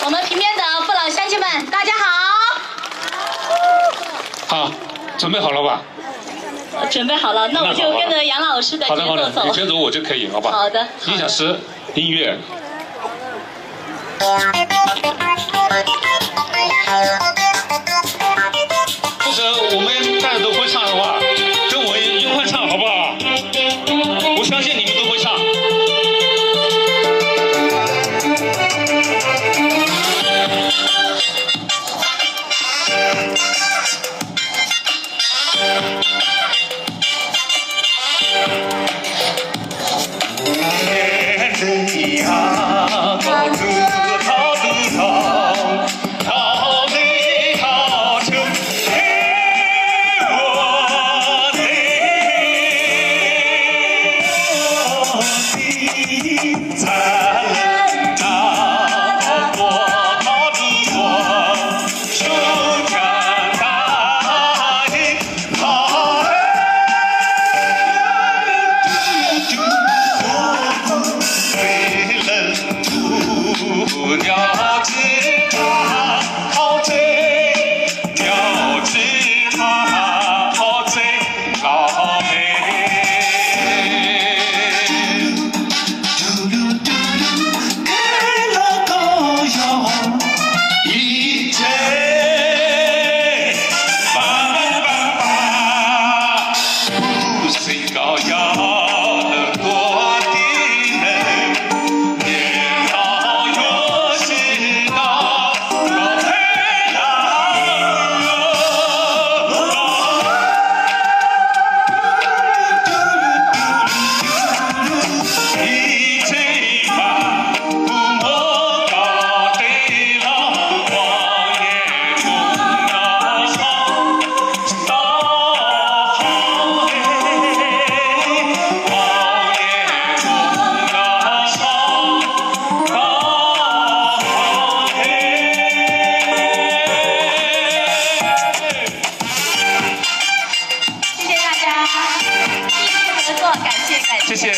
我们平面的父老乡亲们，大家好。好，准备好了吧？准备好了，那我就跟着杨老师的节奏走。好的，你跟着我就可以，好吧？好的。1小时音乐。或者我们大家都会唱的话，跟我一块唱，好不好？我相信你们都会唱。谢谢。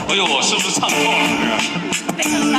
哎呦，我是不是唱错了？